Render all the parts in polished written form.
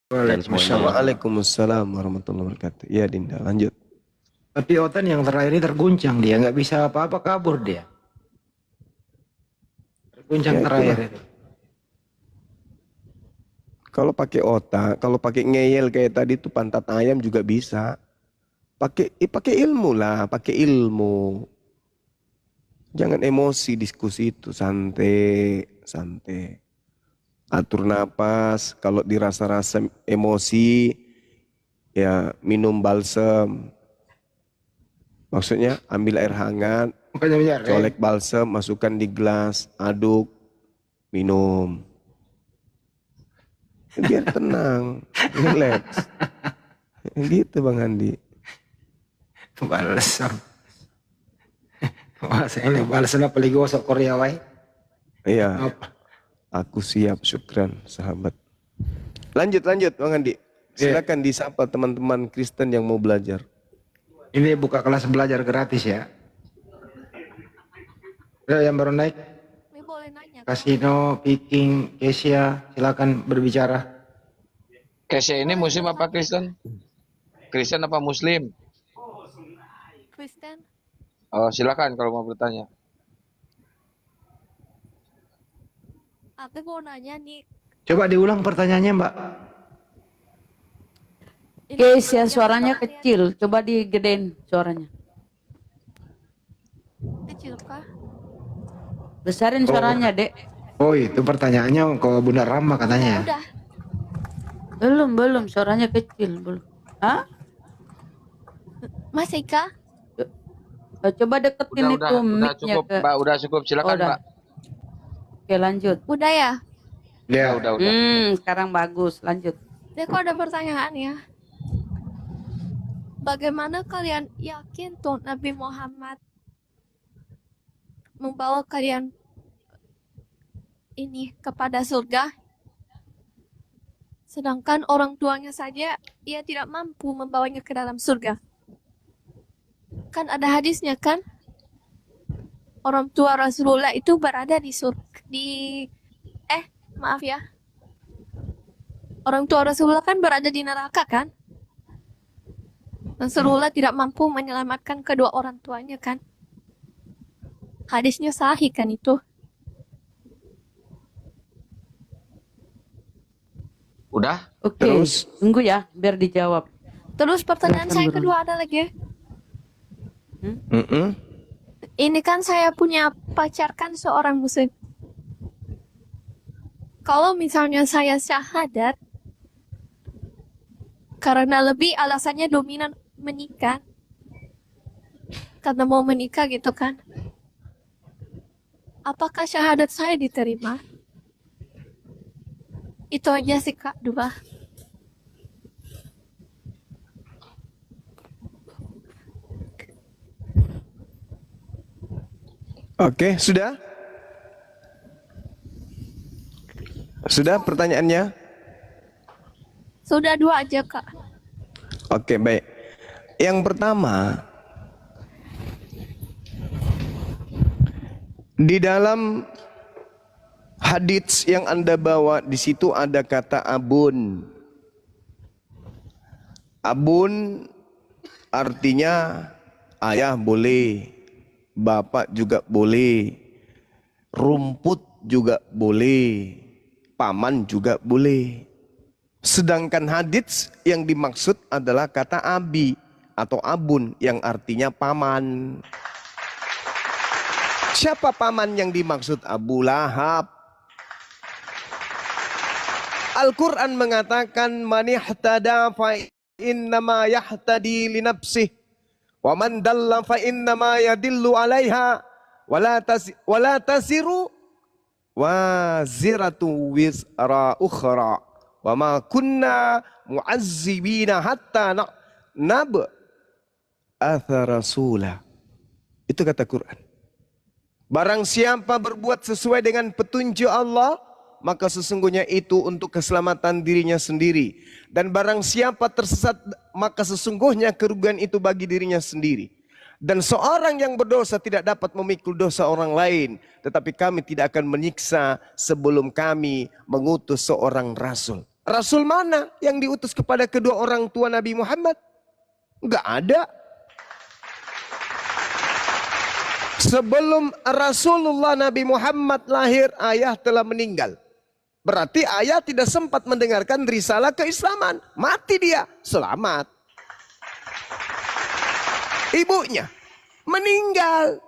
dan semuanya. Waalaikumsalam warahmatullahi wabarakatuh. Ya Dinda, lanjut. Tapi Otan yang terakhir ini terguncang, dia nggak bisa apa-apa, kabur dia. Terguncang Ya, terakhir itulah. itu. Kalau pakai otak, kalau pakai ngeyel kayak tadi tuh pantat ayam juga bisa. Pakai ilmu lah, pakai ilmu. Jangan emosi diskusi itu, santai, santai. Atur napas, kalau dirasa-rasa emosi, ya minum balsem. Maksudnya ambil air hangat, Makanya benar, colek balsem, masukkan di gelas, aduk, minum. Biar tenang, relax. Gitu Bang Andi. balsam. Wah, saya ini balsam apa lagi gosok Korea wae. Iya, Apa? aku siap, syukran sahabat. Lanjut Bang Andi. Silakan disapa teman-teman Kristen yang mau belajar. Ini buka kelas belajar gratis ya. Yang baru naik, Ini boleh nanya. Kasino, Viking, Kesia, silakan berbicara. Kesya ini muslim apa Kristen? Kristen apa muslim? Kristen, Oh, silakan kalau mau bertanya. aku mau nanya nih. Coba diulang pertanyaannya, Mbak. Ini Guys ya, yang suaranya kalian kecil. Coba digedein suaranya. kecil kah? Besarin suaranya, Dek. Oh, itu pertanyaannya ke Bunda Rama katanya. Udah. Belum. Suaranya kecil. Belum. Hah? Masih kah? Coba deketin itu Udah mic-nya cukup, ke... Mbak. Udah cukup, silakan, udah. Mbak. Oke, lanjut. Udah ya? Ya, Udah. Sekarang bagus. Lanjut. Jadi kok ada pertanyaan ya? Bagaimana kalian yakin tuh Nabi Muhammad membawa kalian ini kepada surga? Sedangkan orang tuanya saja ia tidak mampu membawanya ke dalam surga. Kan ada hadisnya kan? Orang tua Rasulullah itu berada di maaf ya. Orang tua Rasulullah kan berada di neraka kan? Rasulullah tidak mampu menyelamatkan kedua orang tuanya kan? Hadisnya sahih kan itu? Udah? Oke, Terus? tunggu ya, biar dijawab. Terus pertanyaan Silakan, saya Bro. kedua ada lagi. Mm-mm. Ini kan saya punya pacar kan seorang muslim. Kalau misalnya saya syahadat, karena lebih alasannya dominan menikah, karena mau menikah gitu kan. Apakah syahadat saya diterima? Itu aja sih Kak, dua. Oke, sudah? Sudah pertanyaannya? Sudah dua aja Kak. Oke, baik. Yang pertama, di dalam hadits yang Anda bawa, di situ ada kata abun. Abun artinya ayah boleh, bapak juga boleh, rumput juga boleh, paman juga boleh. Sedangkan hadits yang dimaksud adalah kata abi atau abun yang artinya paman. Siapa paman yang dimaksud? Abu Lahab. Al-Quran mengatakan man ihtada fa innama yahtadi li nafsih wa man dalla fa innama yadillu 'alaiha wa la tasiru waziratu wizra ukhra wa ma kunna mu'azzibina hatta nab'atha rasula. Itu kata Quran. Barang siapa berbuat sesuai dengan petunjuk Allah, maka sesungguhnya itu untuk keselamatan dirinya sendiri. Dan barang siapa tersesat, maka sesungguhnya kerugian itu bagi dirinya sendiri. Dan seorang yang berdosa tidak dapat memikul dosa orang lain. Tetapi kami tidak akan menyiksa sebelum kami mengutus seorang rasul. Rasul mana yang diutus kepada kedua orang tua Nabi Muhammad? Enggak ada. Sebelum Rasulullah Nabi Muhammad lahir, ayah telah meninggal. Berarti ayah tidak sempat mendengarkan risalah keislaman. Mati dia, selamat. Ibunya meninggal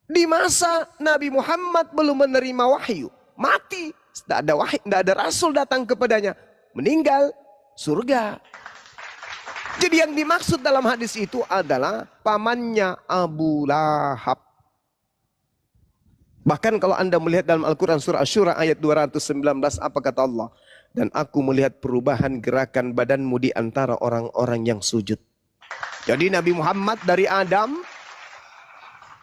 di masa Nabi Muhammad belum menerima wahyu. Mati. Tidak ada wahyu, tidak ada rasul datang kepadanya. Meninggal, surga. Jadi yang dimaksud dalam hadis itu adalah pamannya Abu Lahab. Bahkan kalau Anda melihat dalam Al-Quran surah Asy-Syura ayat 219, apa kata Allah? Dan aku melihat perubahan gerakan badanmu di antara orang-orang yang sujud. Jadi Nabi Muhammad dari Adam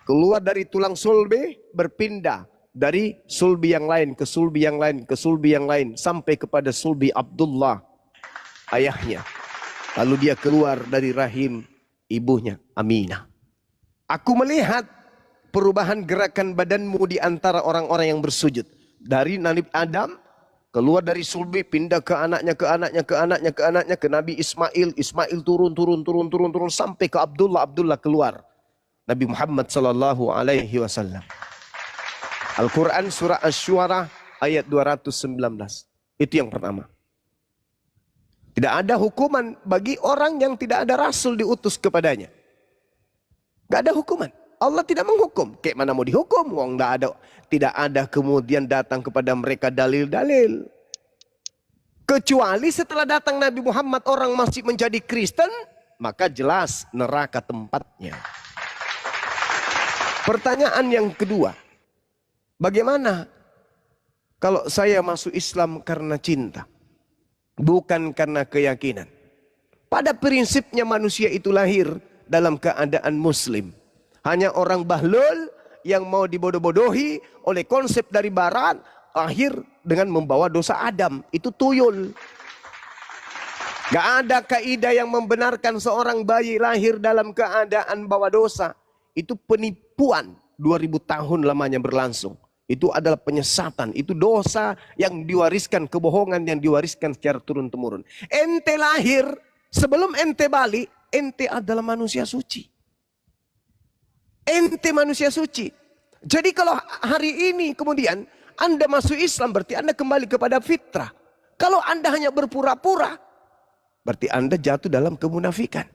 keluar dari tulang sulbi, berpindah dari sulbi yang lain ke sulbi yang lain ke sulbi yang lain sampai kepada sulbi Abdullah, ayahnya. Lalu dia keluar dari rahim ibunya Aminah. Aku melihat perubahan gerakan badanmu di antara orang-orang yang bersujud. Dari Nabi Adam keluar dari sulbi, pindah ke anaknya, ke anaknya, ke anaknya, ke anaknya, ke Nabi Ismail. Ismail turun sampai ke Abdullah. Abdullah keluar. Nabi Muhammad sallallahu alaihi wasallam. Al-Quran surah Asy-Syu'ara ayat 219. Itu yang pertama. Tidak ada hukuman bagi orang yang tidak ada rasul diutus kepadanya. Tidak ada hukuman. Allah tidak menghukum. Kayak mana mau dihukum? Wong tidak ada kemudian datang kepada mereka dalil-dalil. Kecuali setelah datang Nabi Muhammad orang masih menjadi Kristen, maka jelas neraka tempatnya. Pertanyaan yang kedua, bagaimana kalau saya masuk Islam karena cinta, bukan karena keyakinan? Pada prinsipnya manusia itu lahir dalam keadaan muslim. Hanya orang bahlul yang mau dibodoh-bodohi oleh konsep dari barat, lahir dengan membawa dosa Adam. Itu tuyul. Gak ada kaidah yang membenarkan seorang bayi lahir dalam keadaan bawa dosa. Itu penipuan. 2000 tahun lamanya berlangsung. Itu adalah penyesatan. Itu dosa yang diwariskan, kebohongan yang diwariskan secara turun-temurun. Ente lahir, sebelum ente balik, ente adalah manusia suci. Ente manusia suci. Jadi kalau hari ini kemudian Anda masuk Islam, berarti Anda kembali kepada fitrah. Kalau Anda hanya berpura-pura, berarti Anda jatuh dalam kemunafikan.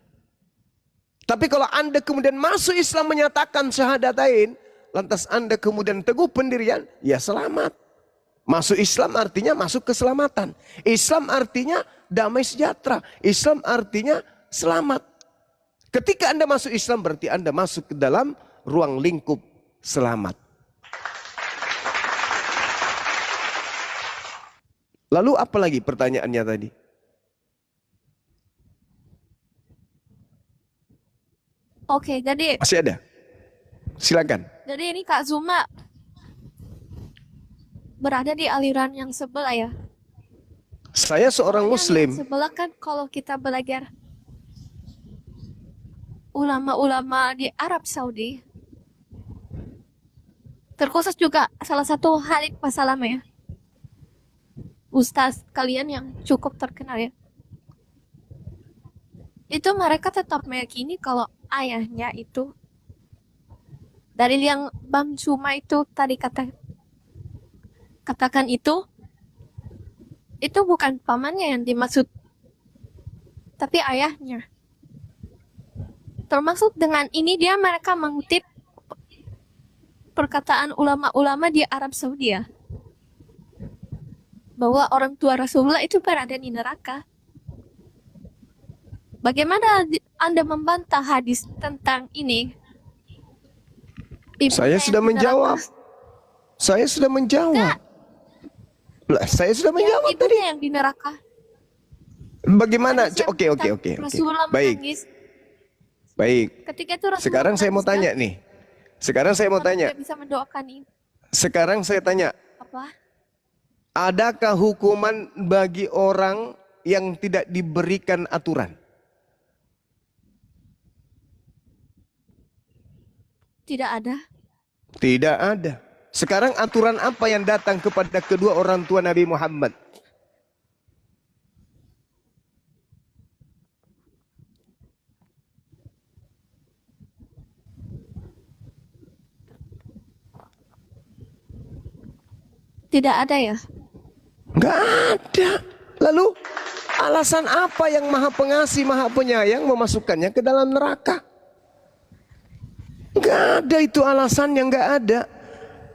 Tapi kalau Anda kemudian masuk Islam menyatakan syahadatain, lantas Anda kemudian teguh pendirian, ya selamat. Masuk Islam artinya masuk keselamatan. Islam artinya damai sejahtera. Islam artinya selamat. Ketika Anda masuk Islam berarti Anda masuk ke dalam ruang lingkup selamat. Lalu apa lagi pertanyaannya tadi? Oke, jadi Masih ada? Silakan. jadi ini Kak Zuma berada di aliran yang sebelah ya. Saya seorang muslim. Sebelah kan kalau kita belajar ulama-ulama di Arab Saudi, terkhusus juga salah satu Khalid Pasalama ya, ustaz kalian yang cukup terkenal ya, itu mereka tetap meyakini kalau ayahnya itu dari yang Bang Cuma itu tadi katakan itu bukan pamannya yang dimaksud, tapi ayahnya. Termasuk dengan ini mereka mengutip perkataan ulama-ulama di Arab Saudi ya, bahwa orang tua Rasulullah itu berada di neraka. Bagaimana Anda membantah hadis tentang ini? Saya sudah menjawab. Saya sudah menjawab. Saya sudah menjawab tadi. Ibunya yang di neraka. Bagaimana? Hadis yang Oke. tentang Rasulullah Baik. menangis. Baik. Ketika itu Rasulullah Sekarang saya mau menangis, tanya kan? nih. Sekarang saya mau Kalau tanya. tidak bisa mendoakan ini. Sekarang saya tanya. Apa? Adakah hukuman bagi orang yang tidak diberikan aturan? Tidak ada. Tidak ada. Sekarang aturan apa yang datang kepada kedua orang tua Nabi Muhammad? Tidak ada ya? Nggak ada. Lalu alasan apa yang Maha Pengasih, Maha Penyayang memasukkannya ke dalam neraka? Nggak ada itu alasan yang nggak ada.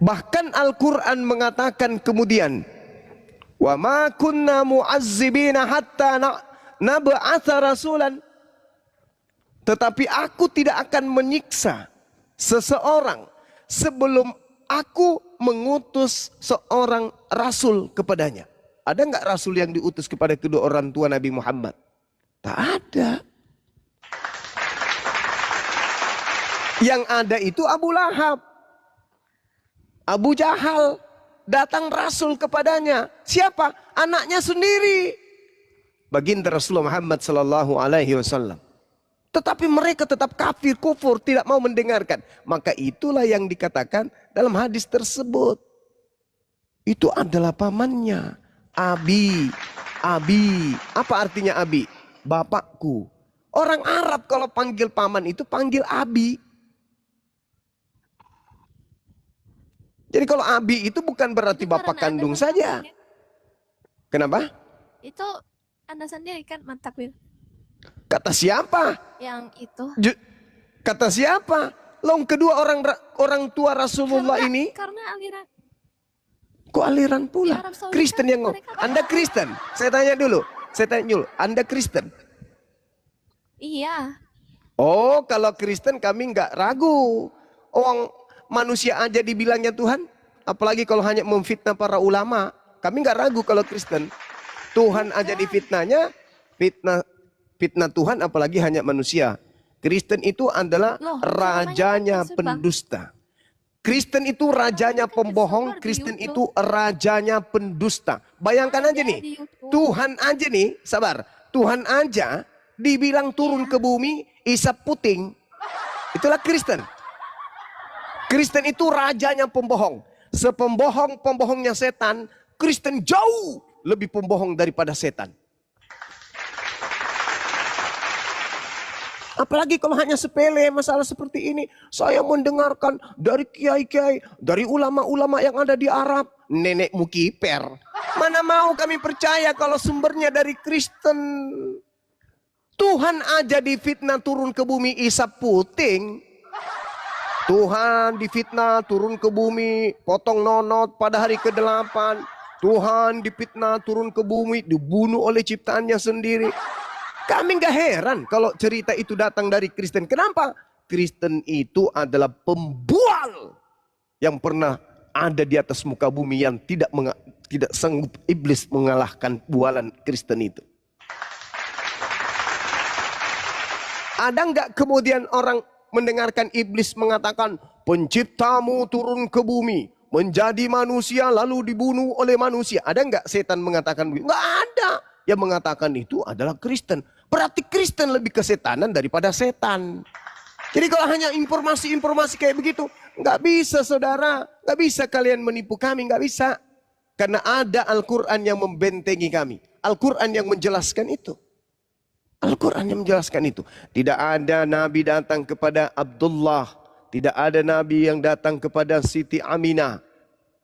Bahkan Al-Quran mengatakan kemudian, wa ma kunna mu'azzibina hatta nab'atha rasulan. Tetapi aku tidak akan menyiksa seseorang sebelum aku mengutus seorang rasul kepadanya. Ada nggak rasul yang diutus kepada kedua orang tua Nabi Muhammad? Tak ada. Yang ada itu Abu Lahab, Abu Jahal, datang rasul kepadanya. Siapa? Anaknya sendiri, baginda Rasulullah Muhammad sallallahu alaihi wasallam. Tetapi mereka tetap kafir, kufur, tidak mau mendengarkan. Maka itulah yang dikatakan dalam hadis tersebut. Itu adalah pamannya. Abi. Abi. Apa artinya abi? Bapakku. Orang Arab kalau panggil paman itu panggil abi. Jadi kalau abi itu bukan berarti Itu bapak karena kandung Anda saja. mentakwil. Kenapa? Itu Anda sendiri kan mentakwil. Kata siapa? Yang itu. Kata siapa? Long kedua orang tua Rasulullah ini. Karena aliran. Kok aliran Di pula? Arab Saudi Kristen kan yang ngomong. mereka- Anda Kristen? Saya tanya dulu. Anda Kristen? Iya. Oh, kalau Kristen kami nggak ragu. Orang manusia aja dibilangnya Tuhan. Apalagi kalau hanya memfitnah para ulama. Kami nggak ragu kalau Kristen. Tuhan aja difitnahnya. Fitnah Tuhan apalagi hanya manusia. Kristen itu adalah Loh, rajanya namanya kan pendusta. Kristen itu rajanya pembohong. Kristen itu rajanya pendusta. Bayangkan aja nih. Di YouTube. Tuhan aja nih, sabar. Tuhan aja dibilang turun ke bumi, isap puting. Itulah Kristen. Kristen itu rajanya pembohong. Sepembohong-pembohongnya setan, Kristen jauh lebih pembohong daripada setan. Apalagi kalau hanya sepele masalah seperti ini. Saya mendengarkan dari kiai-kiai, dari ulama-ulama yang ada di Arab. Nenekmu kiper. Mana mau kami percaya kalau sumbernya dari Kristen. Tuhan aja difitnah turun ke bumi isap puting. Tuhan difitnah turun ke bumi potong nonot pada hari ke-8. Tuhan difitnah turun ke bumi dibunuh oleh ciptaannya sendiri. Kami nggak heran kalau cerita itu datang dari Kristen. Kenapa? Kristen itu adalah pembual yang pernah ada di atas muka bumi yang tidak sanggup iblis mengalahkan bualan Kristen itu. Ada nggak kemudian orang mendengarkan iblis mengatakan penciptamu turun ke bumi menjadi manusia lalu dibunuh oleh manusia? Ada nggak setan mengatakan begitu? Nggak ada. Yang mengatakan itu adalah Kristen. Berarti Kristen lebih kesetanan daripada setan. Jadi kalau hanya informasi-informasi kayak begitu, nggak bisa saudara, nggak bisa kalian menipu kami, nggak bisa. Karena ada Al-Quran yang membentengi kami. Al-Quran yang menjelaskan itu. Al-Quran yang menjelaskan itu. Tidak ada Nabi datang kepada Abdullah. Tidak ada Nabi yang datang kepada Siti Aminah.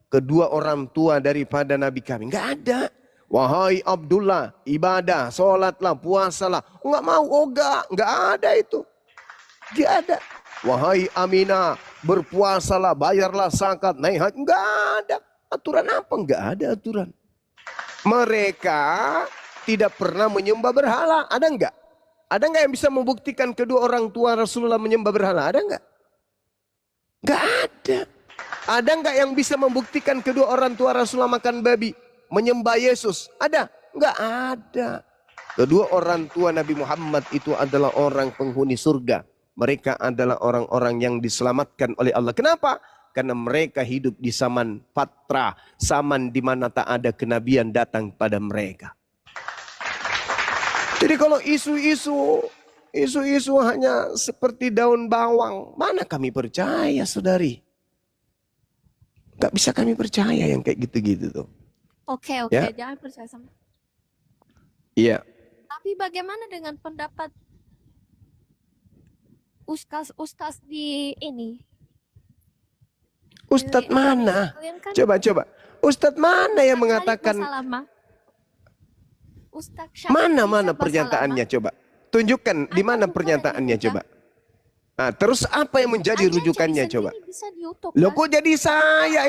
Kedua orang tua daripada Nabi kami. Nggak ada. Wahai Abdullah, ibadah, sholatlah, puasalah. Enggak mau, enggak ada itu. Enggak ada. Wahai Aminah, berpuasalah, bayarlah zakat, naik haji. Enggak ada. Aturan apa? Enggak ada aturan. Mereka tidak pernah menyembah berhala. Ada enggak? Ada enggak yang bisa membuktikan kedua orang tua Rasulullah menyembah berhala? Ada enggak? Enggak ada. Ada enggak yang bisa membuktikan kedua orang tua Rasulullah makan babi? Menyembah Yesus? Ada? Enggak ada. Kedua orang tua Nabi Muhammad itu adalah orang penghuni surga. Mereka adalah orang-orang yang diselamatkan oleh Allah. Kenapa? Karena mereka hidup di zaman patra. Zaman di mana tak ada kenabian datang pada mereka. Jadi kalau isu-isu hanya seperti daun bawang. Mana kami percaya saudari? Gak bisa kami percaya yang kayak gitu-gitu tuh. Oke, Ya. jangan percaya sama. Iya. Tapi bagaimana dengan pendapat ustaz di ini? Ustadz Di mana? Kalian kan Coba. Ustadz mana yang Ustadz mengatakan, Syarif Basalamah. Ustadz Syarif mana Basalamah. pernyataannya coba? Tunjukkan di Ada mana buku pernyataannya yang coba. Nah, terus apa yang menjadi Aja rujukannya jadi coba? sendiri bisa diutuk, Loh kan? kok jadi saya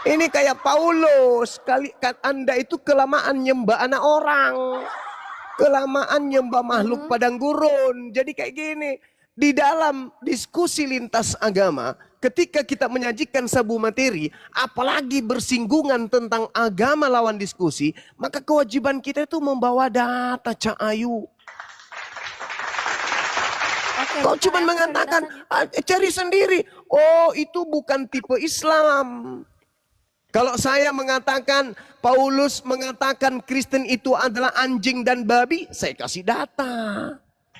ini kayak Paulus, kali kan Anda itu kelamaan nyembah anak orang. Kelamaan nyembah makhluk padang gurun. Jadi kayak gini, di dalam diskusi lintas agama, ketika kita menyajikan sebuah materi, apalagi bersinggungan tentang agama lawan diskusi, maka kewajiban kita itu membawa data, Cak Ayu. Oke, Kau bentar cuma ya, aku cari mengatakan, datanya. cari sendiri. Oh, itu bukan tipe Islam. Kalau saya mengatakan, Paulus mengatakan Kristen itu adalah anjing dan babi, saya kasih data.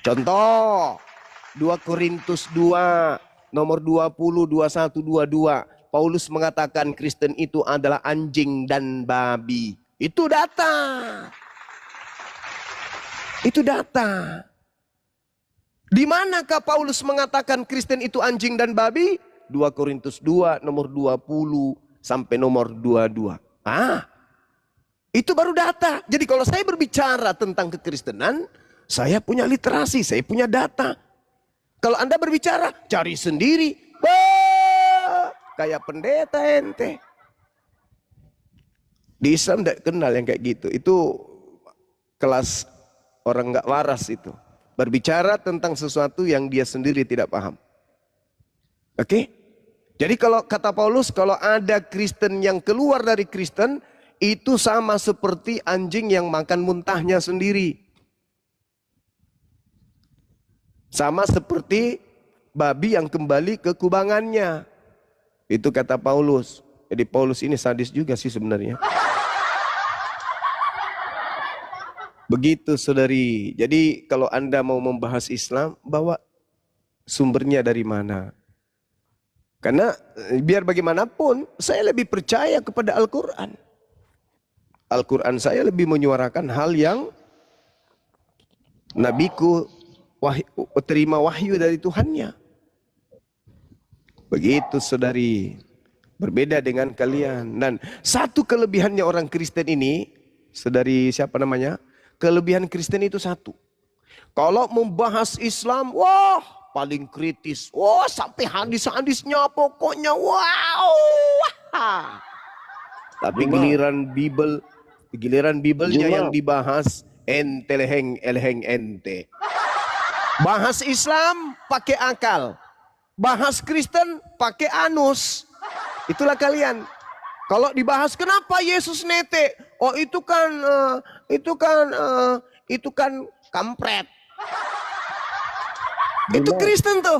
Contoh, 2 Korintus 2, nomor 20, 21, 22. Paulus mengatakan Kristen itu adalah anjing dan babi. Itu data. Itu data. Di manakah Paulus mengatakan Kristen itu anjing dan babi? 2 Korintus 2 nomor 20 sampai nomor 22. Itu baru data. Jadi kalau saya berbicara tentang kekristenan, saya punya literasi, saya punya data. Kalau Anda berbicara, cari sendiri. Wah, kayak pendeta ente. Di Islam tidak kenal yang kayak gitu. Itu kelas orang nggak waras itu. Berbicara tentang sesuatu yang dia sendiri tidak paham. Oke? Jadi kalau kata Paulus, kalau ada Kristen yang keluar dari Kristen, itu sama seperti anjing yang makan muntahnya sendiri. Sama seperti babi yang kembali ke kubangannya. Itu kata Paulus. Jadi Paulus ini sadis juga sih sebenarnya. Begitu saudari. Jadi kalau Anda mau membahas Islam, bawa sumbernya dari mana. Karena biar bagaimanapun, saya lebih percaya kepada Al-Quran. Al-Quran saya lebih menyuarakan hal yang nabiku terima wahyu dari Tuhannya. Begitu saudari. Berbeda dengan kalian. Dan satu kelebihannya orang Kristen ini, saudari siapa namanya? Kelebihan Kristen itu satu. Kalau membahas Islam, wah paling kritis. Wah sampai hadis-hadisnya pokoknya wow. Wah. Tapi giliran Bibelnya yang dibahas, ente eleheng ente. Bahas Islam pakai akal. Bahas Kristen pakai anus. Itulah kalian. Kalau dibahas kenapa Yesus nete? Oh itu kan kampret. Itu Kristen tuh.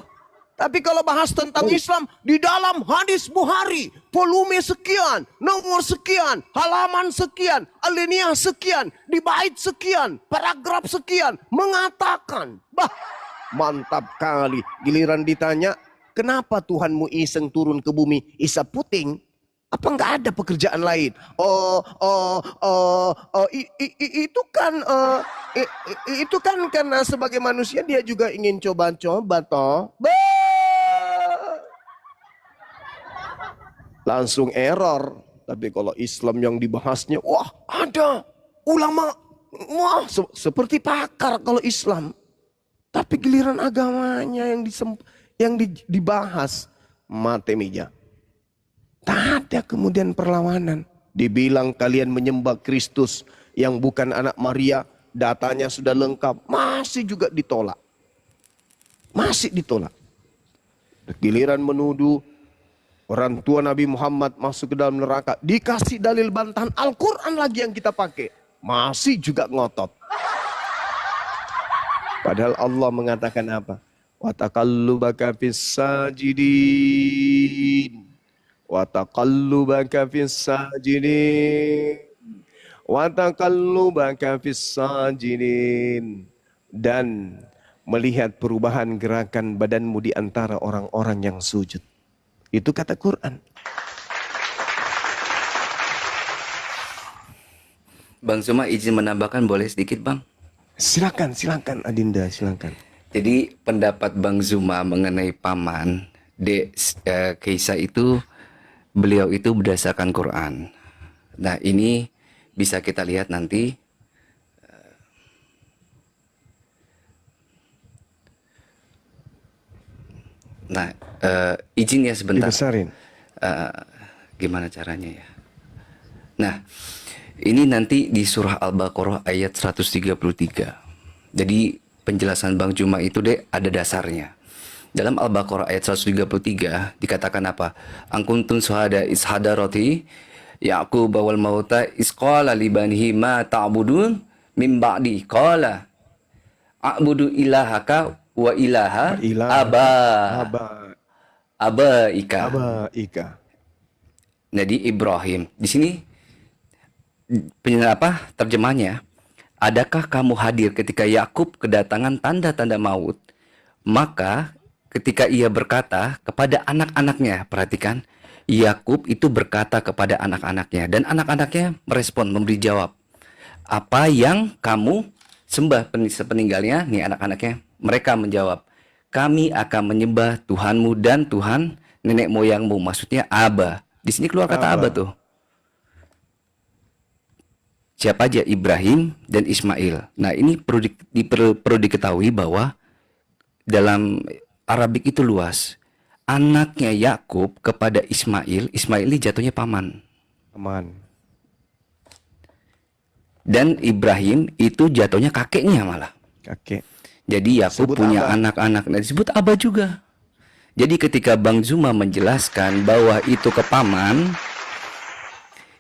Tapi kalau bahas tentang Islam di dalam hadis Bukhari, volume sekian, nomor sekian, halaman sekian, alinea sekian, di bait sekian, paragraf sekian, mengatakan, bah, mantap kali. Giliran ditanya, kenapa Tuhanmu iseng turun ke bumi isap puting? Apa enggak ada pekerjaan lain? Itu kan karena sebagai manusia dia juga ingin coba-coba toh. Langsung error. Tapi kalau Islam yang dibahasnya, wah ada ulama, wah seperti pakar kalau Islam. Tapi giliran agamanya yang dibahas, mate meja. Tak ada kemudian perlawanan. Dibilang kalian menyembah Kristus yang bukan anak Maria, datanya sudah lengkap, masih juga ditolak. Masih ditolak. Giliran menuduh orang tua Nabi Muhammad masuk ke dalam neraka, dikasih dalil bantahan Al-Quran lagi yang kita pakai, masih juga ngotot. Padahal Allah mengatakan apa? Wa taqallubaka fis sajidin. Wa taqallubaka fis sajidin. Wa taqallubaka fis sajidin. Dan melihat perubahan gerakan badanmu di antara orang-orang yang sujud. Itu kata Quran. Bang Zuma izin menambahkan boleh sedikit Bang? Silakan Adinda, silakan. Jadi pendapat Bang Zuma mengenai paman Keisa itu, beliau itu berdasarkan Quran. Nah, ini bisa kita lihat nanti. Nah, izin ya sebentar. Dibesarin. Eh, Gimana caranya ya? Nah, ini nanti di surah Al-Baqarah ayat 133. Jadi penjelasan Bang Juma itu deh ada dasarnya. Dalam Al-Baqarah ayat 133 dikatakan apa? Angkuntun suhada ishadarati Ya'qub wal mauta isqala libanihi ma ta'budun min ba'di qala a'budu ilahaka wa ilaha Ilaha aba abaika. abaika. Jadi Ibrahim. Di sini terjemahnya? Adakah kamu hadir ketika Yakub kedatangan tanda-tanda maut? Maka ketika ia berkata kepada anak-anaknya, perhatikan, Yakub itu berkata kepada anak-anaknya dan anak-anaknya merespon, memberi jawab. Apa yang kamu sembah sepeninggalnya? Nih anak-anaknya, mereka menjawab, kami akan menyembah Tuhanmu dan Tuhan nenek moyangmu. Maksudnya Aba. Di sini keluar kata Aba tuh. Siapa aja? Ibrahim dan Ismail. Nah, ini perlu diketahui bahwa dalam Arabik itu luas. Anaknya Yakub kepada Ismail, Ismail ini jatuhnya paman. Aman. Dan Ibrahim itu jatuhnya kakeknya malah. Kakek. Jadi Yakub Disebut punya Aba. anak-anak, nah, disebut Aba juga. Jadi ketika Bang Zuma menjelaskan bahwa itu ke paman,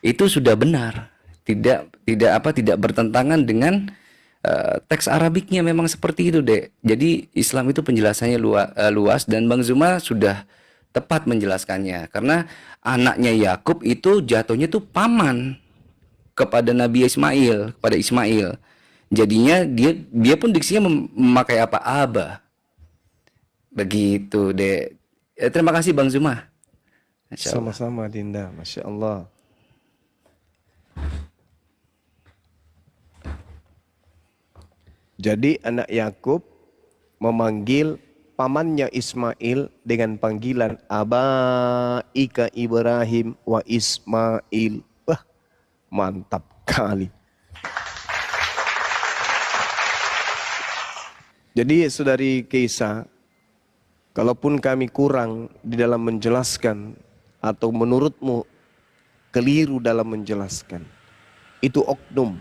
itu sudah benar. Tidak bertentangan dengan teks Arabiknya, memang seperti itu, Dek. Jadi Islam itu penjelasannya luas dan Bang Zuma sudah tepat menjelaskannya. Karena anaknya Yakub itu jatuhnya tuh paman kepada Nabi Ismail, kepada Ismail. Jadinya dia pun diksinya memakai apa? Aba. Begitu, Dek. Terima kasih Bang Zuma. Masya Allah. Sama-sama Dinda, Masya Allah. Jadi anak Yakub memanggil pamannya Ismail dengan panggilan Abaika Ibrahim wa Ismail. Wah, mantap kali. Jadi saudari Keisa, kalaupun kami kurang di dalam menjelaskan atau menurutmu keliru dalam menjelaskan, itu oknum.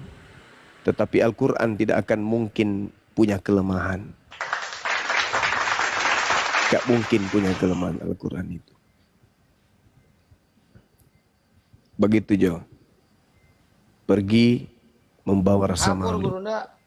Tetapi Al-Quran tidak akan mungkin punya kelemahan. Gak mungkin punya kelemahan Al-Quran itu. Begitu Jo. Pergi membawa rasa Akur malu. guru ndak.